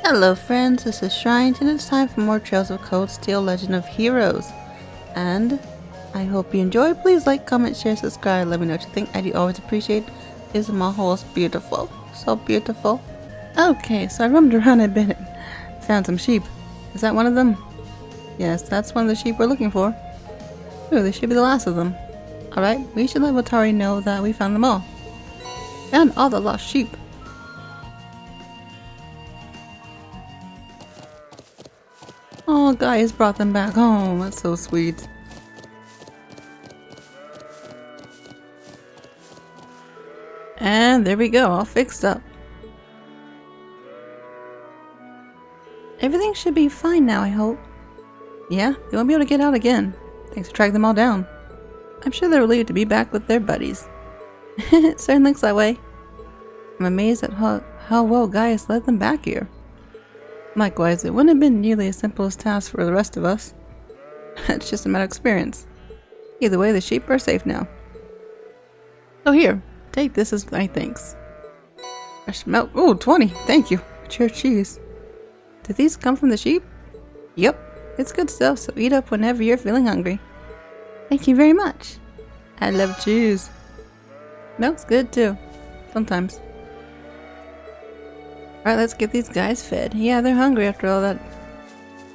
Hello friends, this is Schrient and it's time for more Trails of Cold Steel Legend of Heroes. And I hope you enjoy. Please like, comment, share, subscribe, let me know what you think. I do always appreciate it. Is my horse beautiful? So beautiful. Okay, so I roamed around a bit and found some sheep. Is that one of them? Yes, that's one of the sheep we're looking for. Ooh, this should be the last of them. Alright, we should let Watari know that we found them all. Found all the lost sheep. Oh, guys brought them back home. That's so sweet. And there we go, all fixed up. Everything should be fine now, I hope. Yeah, they won't be able to get out again. Thanks for tracking them all down. I'm sure they're relieved to be back with their buddies. It certainly looks that way. I'm amazed at how well Gaius led them back here. Likewise, it wouldn't have been nearly as simple as task for the rest of us. It's just a matter of experience. Either way, the sheep are safe now. Oh here, take this as my thanks. Fresh milk. Ooh, 20, thank you. Chair cheese. Did these come from the sheep? Yep, it's good stuff, so eat up whenever you're feeling hungry. Thank you very much. I love cheese. Milk's good too, sometimes. Alright, let's get these guys fed. Yeah, they're hungry after all that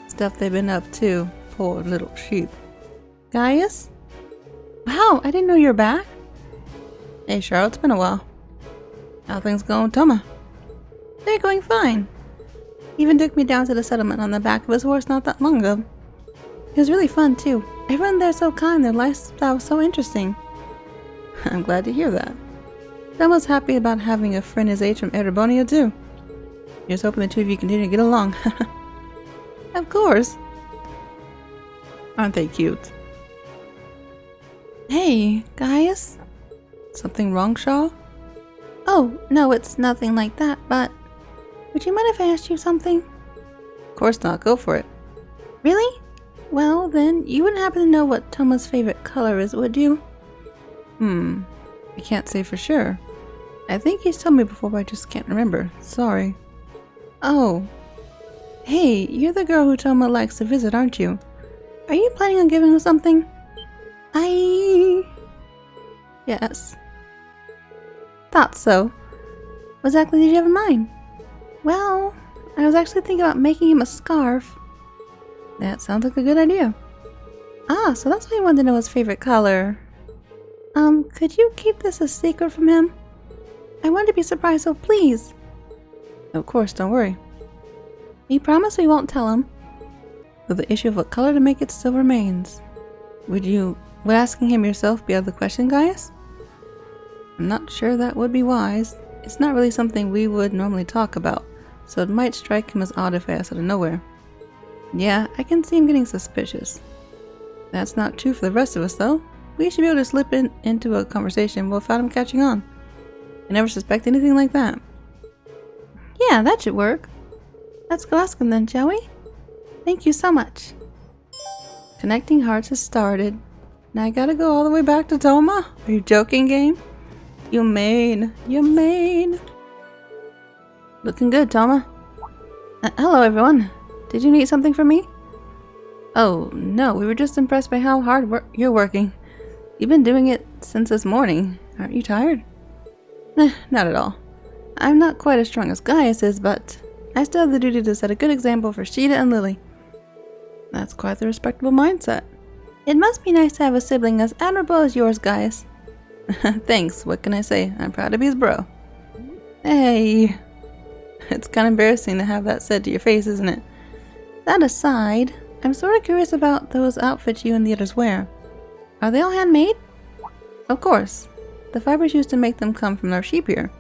stuff they've been up to. Poor little sheep. Gaius? Wow, I didn't know you were back. Hey Charlotte, it's been a while. How things going, Toma? They're going fine. He even took me down to the settlement on the back of his horse not that long ago. It was really fun too. Everyone there's so kind, their lifestyle was so interesting. I'm glad to hear that. Toma's happy about having a friend his age from Erebonia too. Just hoping the two of you continue to get along. Of course. Aren't they cute? Hey, Gaius? Something wrong, Shaw? Oh, no, it's nothing like that, but... Would you mind if I asked you something? Of course not, go for it. Really? Well, then, you wouldn't happen to know what Toma's favorite color is, would you? I can't say for sure. I think he's told me before, but I just can't remember. Sorry. Oh. Hey, you're the girl who Toma likes to visit, aren't you? Are you planning on giving her something? Yes. Thought so. What exactly did you have in mind? Well, I was actually thinking about making him a scarf. That sounds like a good idea. Ah, so that's why you wanted to know his favorite color. Could you keep this a secret from him? I want to be surprised, so please. Of course, don't worry. We promise we won't tell him. But the issue of what color to make it still remains. Would asking him yourself be out of the question, Gaius? I'm not sure that would be wise. It's not really something we would normally talk about, so it might strike him as odd if I asked out of nowhere. Yeah, I can see him getting suspicious. That's not true for the rest of us, though. We should be able to slip into a conversation without him catching on. I never suspect anything like that. Yeah, that should work. Let's go ask him then, shall we? Thank you so much. Connecting hearts has started. Now I gotta go all the way back to Toma? Are you joking, game? You mean. Looking good, Toma. Hello, everyone. Did you need something from me? Oh, no, we were just impressed by how hard you're working. You've been doing it since this morning. Aren't you tired? Not at all. I'm not quite as strong as Gaius is, but I still have the duty to set a good example for Sheeta and Lily. That's quite the respectable mindset. It must be nice to have a sibling as admirable as yours, Gaius. Thanks, what can I say? I'm proud to be his bro. Hey. It's kind of embarrassing to have that said to your face, isn't it? That aside, I'm sort of curious about those outfits you and the others wear. Are they all handmade? Of course. The fibers used to make them come from our sheep here.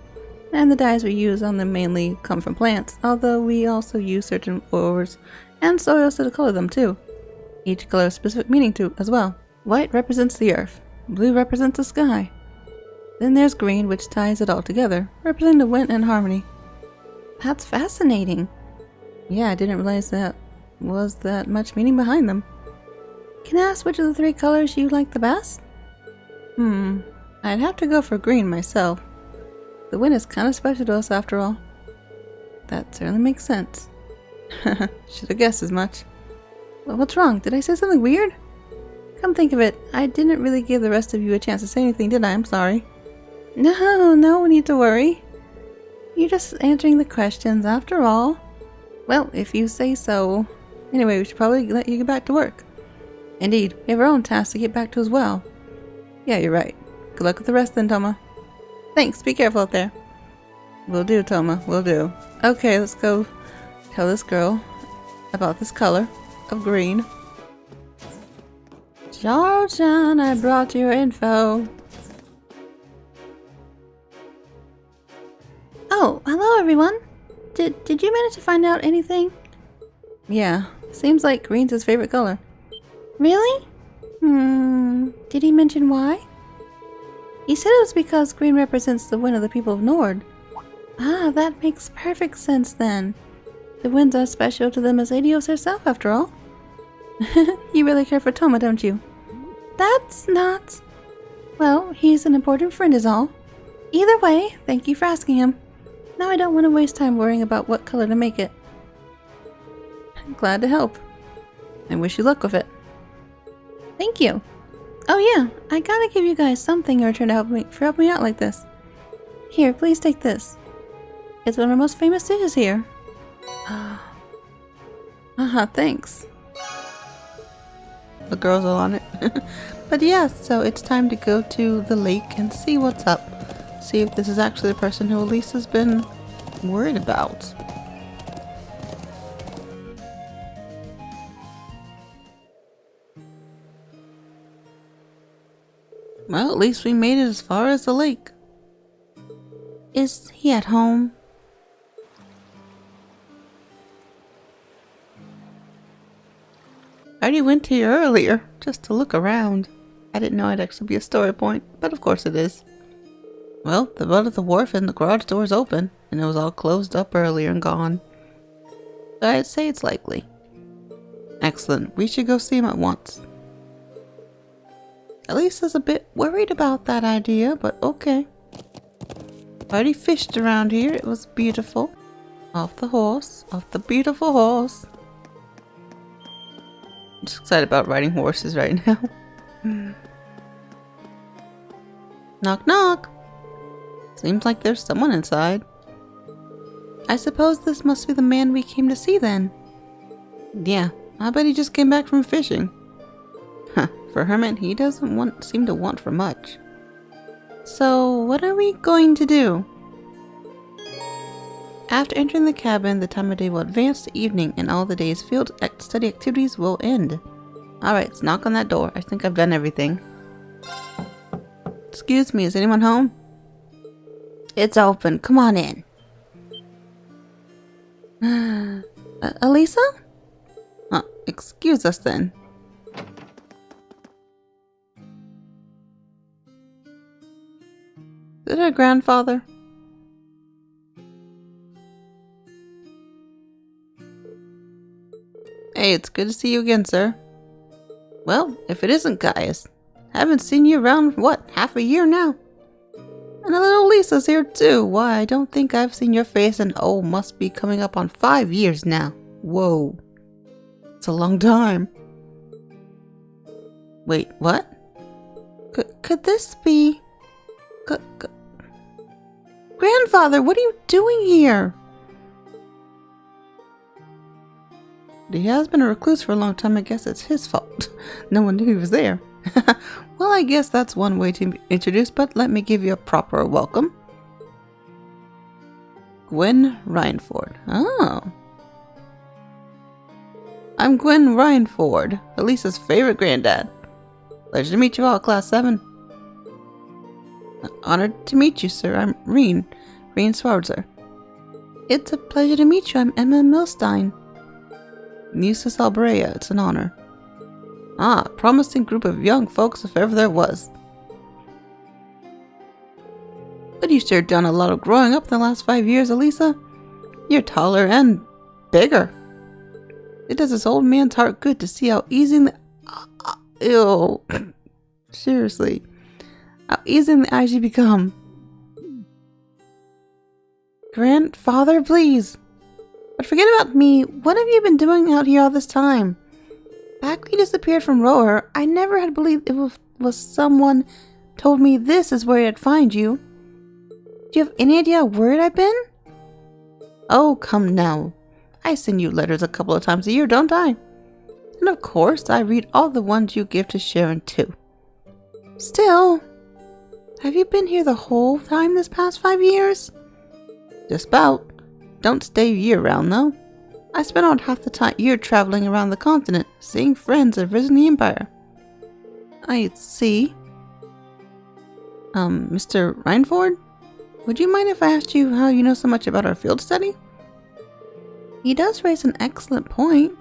And the dyes we use on them mainly come from plants, although we also use certain oils and soils to color them too. Each color has a specific meaning to as well. White represents the earth, blue represents the sky. Then there's green, which ties it all together, representing the wind and harmony. That's fascinating. Yeah, I didn't realize that was that much meaning behind them. Can I ask which of the three colors you like the best? I'd have to go for green myself. The wind is kind of special to us after all. That certainly makes sense. Should have guessed as much. Well, what's wrong? Did I say something weird? Come think of it, I didn't really give the rest of you a chance to say anything, did I? I'm sorry. No need to worry. You're just answering the questions after all. Well, if you say so. Anyway, we should probably let you get back to work. Indeed, we have our own tasks to get back to as well. Yeah, you're right. Good luck with the rest then, Toma. Thanks, be careful out there. Will do, Toma, will do. Okay, let's go tell this girl about this color of green. Georgian, I brought your info. Oh, hello everyone. Did you manage to find out anything? Yeah, seems like green's his favorite color. Really? Did he mention why? He said it was because green represents the wind of the people of Nord. Ah, that makes perfect sense then. The winds are special to them as Adios herself, after all. You really care for Toma, don't you? That's not... Well, he's an important friend is all. Either way, thank you for asking him. Now I don't want to waste time worrying about what color to make it. I'm glad to help. I wish you luck with it. Thank you. Oh yeah, I gotta give you guys something in return to help me out like this. Here, please take this. It's one of our most famous dishes here. Thanks. The girls are on it. But yeah, so it's time to go to the lake and see what's up. See if this is actually the person who Elise has been worried about. Well, at least we made it as far as the lake. Is he at home? I already went here earlier, just to look around. I didn't know it'd actually be a story point, but of course it is. Well, the butt of the wharf and the garage door is open, and it was all closed up earlier and gone. So I'd say it's likely. Excellent, we should go see him at once. Elisa's a bit worried about that idea, but okay. I already fished around here, it was beautiful. Off the beautiful horse. I'm just excited about riding horses right now. Knock knock. Seems like there's someone inside. I suppose this must be the man we came to see then. Yeah, I bet he just came back from fishing. Huh, for Hermit, he doesn't seem to want for much. So, what are we going to do? After entering the cabin, the time of day will advance to evening and all the day's field study activities will end. Alright, let's knock on that door. I think I've done everything. Excuse me, is anyone home? It's open. Come on in. Alisa? Excuse us then. Is it her grandfather? Hey, it's good to see you again, sir. Well, if it isn't Gaius. Haven't seen you around, what, half a year now? And a little Lisa's here too. Why, I don't think I've seen your face in, must be coming up on 5 years now. Whoa. It's a long time. Wait, what? Could this be... Grandfather, what are you doing here? He has been a recluse for a long time. I guess it's his fault. No one knew he was there. Well, I guess that's one way to introduce, but let me give you a proper welcome. Gwen Rhineford. Oh. I'm Gwen Rhineford, Elisa's favorite granddad. Pleasure to meet you all, Class 7. Honored to meet you, sir. I'm Reen Swartzer. It's a pleasure to meet you. I'm Emma Milstein. Nisus Albrea, it's an honor. Ah, promising group of young folks if ever there was. But you sure done a lot of growing up in the last 5 years, Elisa. You're taller and bigger. It does this old man's heart good to see how easy in the... Ew. Seriously. How easy in the eyes you become. Grandfather, please. But forget about me. What have you been doing out here all this time? Back when you disappeared from Roar, I never had believed it was someone told me this is where I'd find you. Do you have any idea how worried I've been? Oh, come now. I send you letters a couple of times a year, don't I? And of course, I read all the ones you give to Schrient too. Still, have you been here the whole time this past 5 years? Just about. Don't stay year-round, though. I spent on half the year traveling around the continent, seeing friends that have risen the Empire. I see. Mr. Reinford? Would you mind if I asked you how you know so much about our field study? He does raise an excellent point.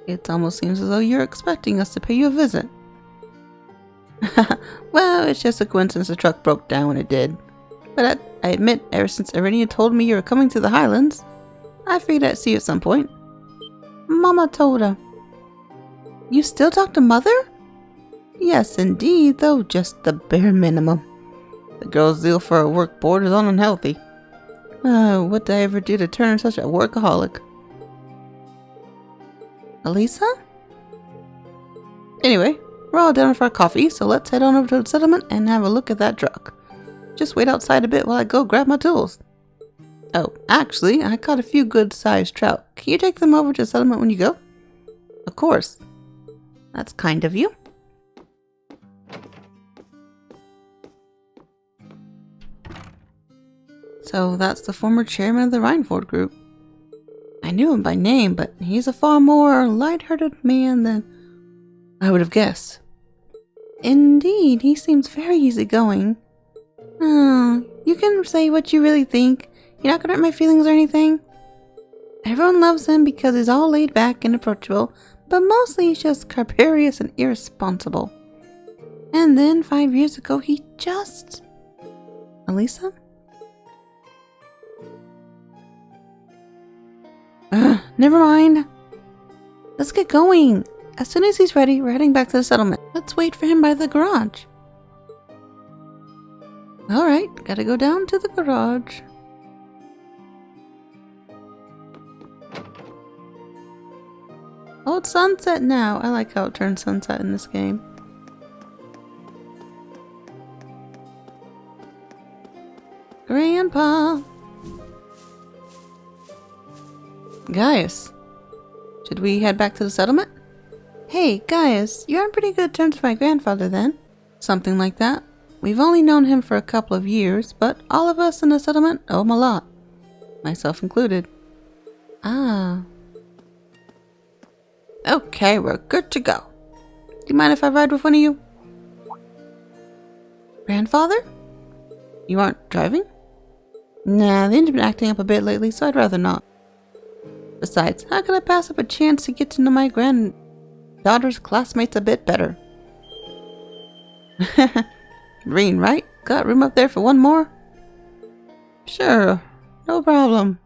It almost seems as though you're expecting us to pay you a visit. Well, it's just a coincidence the truck broke down when it did. But I admit, ever since Irenia told me you were coming to the Highlands, I figured I'd see you at some point. Mama told her. You still talk to Mother? Yes, indeed, though just the bare minimum. The girl's zeal for her work borders on unhealthy. What did I ever do to turn her such a workaholic? Alisa? Anyway, we're all done with our coffee, so let's head on over to the settlement and have a look at that truck. Just wait outside a bit while I go grab my tools. Oh, actually, I caught a few good-sized trout. Can you take them over to the settlement when you go? Of course. That's kind of you. So that's the former chairman of the Reinford group. I knew him by name, but he's a far more light-hearted man than I would have guessed. Indeed, he seems very easygoing. You can say what you really think. You're not gonna hurt my feelings or anything. Everyone loves him because he's all laid back and approachable, but mostly he's just capricious and irresponsible. And then 5 years ago, he just... Alisa? Never mind. Let's get going. As soon as he's ready, we're heading back to the settlement. Let's wait for him by the garage. Alright, gotta go down to the garage. Oh, it's sunset now. I like how it turns sunset in this game. Grandpa! Gaius, should we head back to the settlement? Hey, Gaius, you're on pretty good terms with my grandfather then. Something like that. We've only known him for a couple of years, but all of us in the settlement owe him a lot. Myself included. Ah. Okay, we're good to go. Do you mind if I ride with one of you? Grandfather? You aren't driving? Nah, the engine's been acting up a bit lately, so I'd rather not. Besides, how could I pass up a chance to get to know my granddaughter's classmates a bit better? Green, right? Got room up there for one more? Sure, no problem.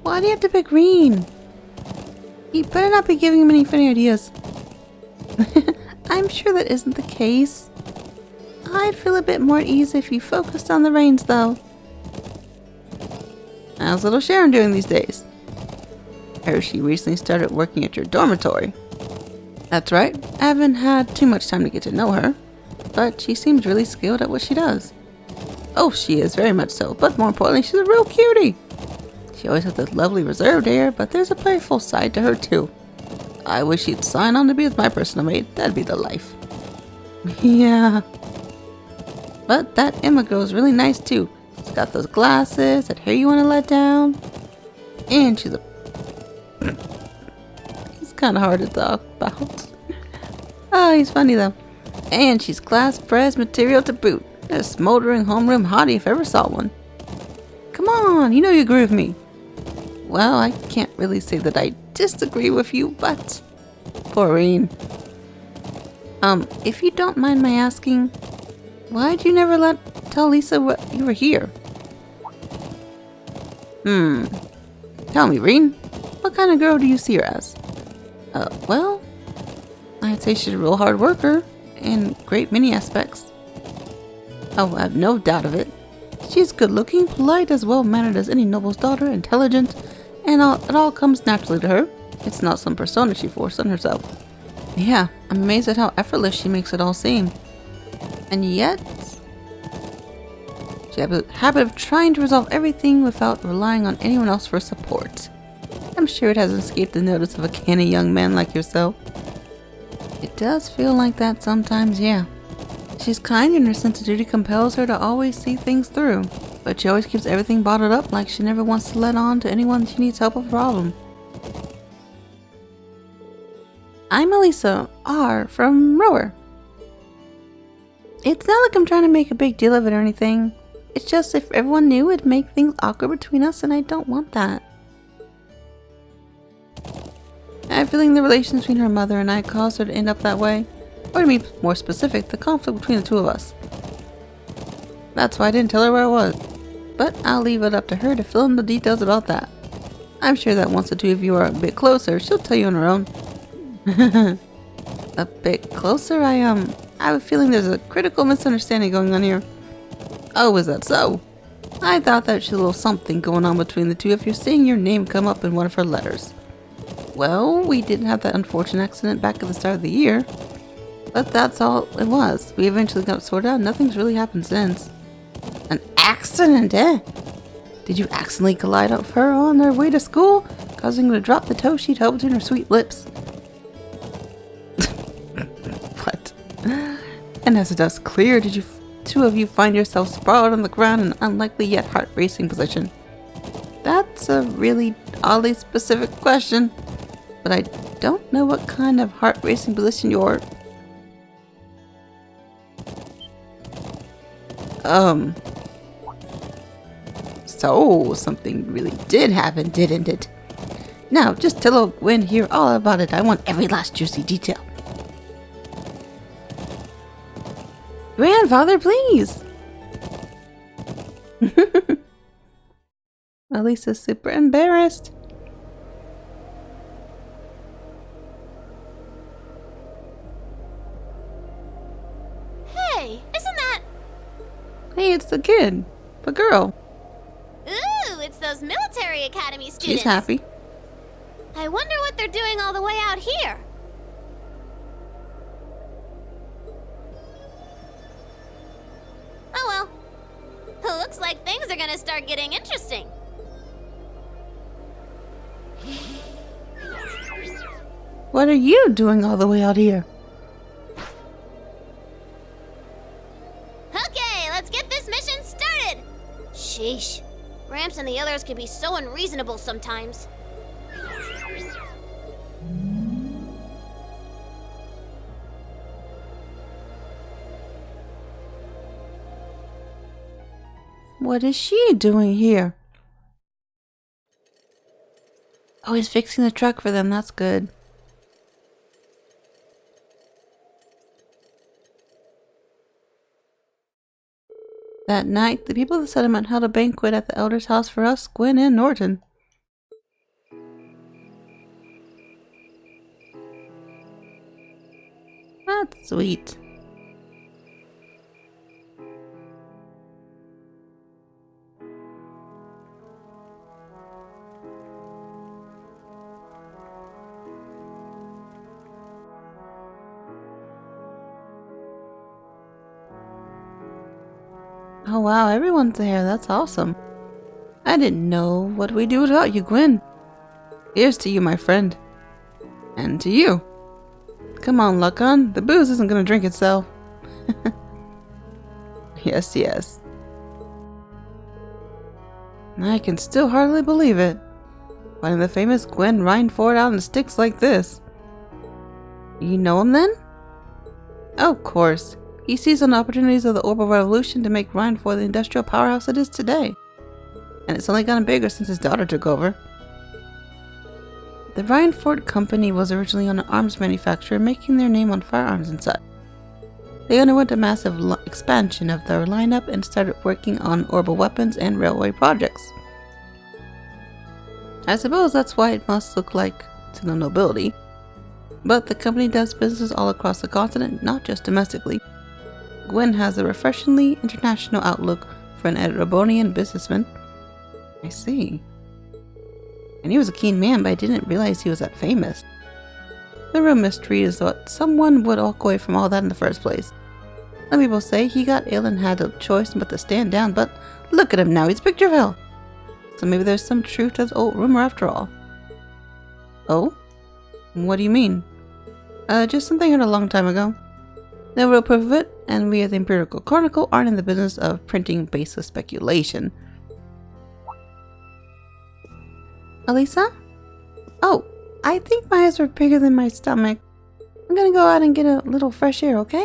Why do you have to pick Green? You better not be giving him any funny ideas. I'm sure that isn't the case. I'd feel a bit more at ease if you focused on the reins, though. How's little Sharon doing these days? I heard she recently started working at your dormitory. That's right. I haven't had too much time to get to know her, but she seems really skilled at what she does. Oh, she is, very much so, but more importantly, she's a real cutie. She always has this lovely reserved air, but there's a playful side to her too. I wish she'd sign on to be as my personal maid. That'd be the life. Yeah. But that Emma girl's really nice too. She's got those glasses, that hair you want to let down. And she's a... He's kind of hard to talk about. Oh, he's funny though. And she's class-pressed material to boot. A smoldering homeroom hottie if ever saw one. Come on, you know you agree with me. Well, I can't really say that I disagree with you, but... Maureen. If you don't mind my asking, why'd you never tell Lisa what you were here? Tell me, Reen, what kind of girl do you see her as? Well, I'd say she's a real hard worker, in great many aspects. Oh, I have no doubt of it. She's good-looking, polite, as well-mannered as any noble's daughter, intelligent, and it all comes naturally to her. It's not some persona she forced on herself. Yeah, I'm amazed at how effortless she makes it all seem. And yet, she has a habit of trying to resolve everything without relying on anyone else for support. I'm sure it hasn't escaped the notice of a canny young man like yourself. It does feel like that sometimes, yeah. She's kind and her sense of duty compels her to always see things through, but she always keeps everything bottled up like she never wants to let on to anyone she needs help with a problem. I'm Alisa, R from Rower. It's not like I'm trying to make a big deal of it or anything. It's just if everyone knew, it'd make things awkward between us, and I don't want that. I have a feeling the relation between her mother and I caused her to end up that way. Or to be more specific, the conflict between the two of us. That's why I didn't tell her where I was. But I'll leave it up to her to fill in the details about that. I'm sure that once the two of you are a bit closer, she'll tell you on her own. A bit closer? I have a feeling there's a critical misunderstanding going on here. Oh, is that so? I thought there's a little something going on between the two if you're seeing your name come up in one of her letters. Well, we did have that unfortunate accident back at the start of the year. But that's all it was. We eventually got it sorted out. Nothing's really happened since. An accident, eh? Did you accidentally collide with her on their way to school, causing her to drop the toast she'd held between her sweet lips? What? And as the dust cleared, did you two of you find yourselves sprawled on the ground in an unlikely yet heart-racing position? That's a really oddly specific question, but I don't know what kind of heart-racing position you're... So, something really did happen, didn't it? Now, just tell old Gwen here all about it. I want every last juicy detail. Grandfather, please! Elisa's super embarrassed. Hey, isn't that... Hey, it's the kid. The girl. Ooh, it's those military academy students. She's happy. I wonder what they're doing all the way out here. Oh well. It looks like things are gonna start getting interesting. What are you doing all the way out here? Okay, let's get this mission started. Sheesh. Gramps and the others can be so unreasonable sometimes. What is she doing here? Oh, he's fixing the truck for them. That's good. That night, the people of the settlement held a banquet at the elder's house for us, Gwen and Norton. That's sweet. Oh wow, everyone's there. That's awesome. I didn't know what we'd do without you, Gwen. Here's to you, my friend. And to you. Come on, Lucon. The booze isn't gonna drink itself. Yes, yes. I can still hardly believe it. Finding the famous Gwen Rhineford out in sticks like this. You know him then? Of course. He seized on the opportunities of the Orbital Revolution to make Rhineford the industrial powerhouse it is today. And it's only gotten bigger since his daughter took over. The Rhineford Company was originally an arms manufacturer, making their name on firearms and such. They underwent a massive expansion of their lineup and started working on orbital weapons and railway projects. I suppose that's why it must look like to the nobility. But the company does business all across the continent, not just domestically. Gwen has a refreshingly international outlook for an Erebonian businessman. I see. And he was a keen man, but I didn't realize he was that famous. The real mystery is that someone would walk away from all that in the first place. Some people say he got ill and had a choice but to stand down, but look at him now, he's a picture of health. So maybe there's some truth to that old rumor after all. Oh? What do you mean? Just something I heard a long time ago. No real proof of it, and we at the Empirical Chronicle aren't in the business of printing baseless speculation. Alisa? Oh, I think my eyes were bigger than my stomach. I'm gonna go out and get a little fresh air, okay?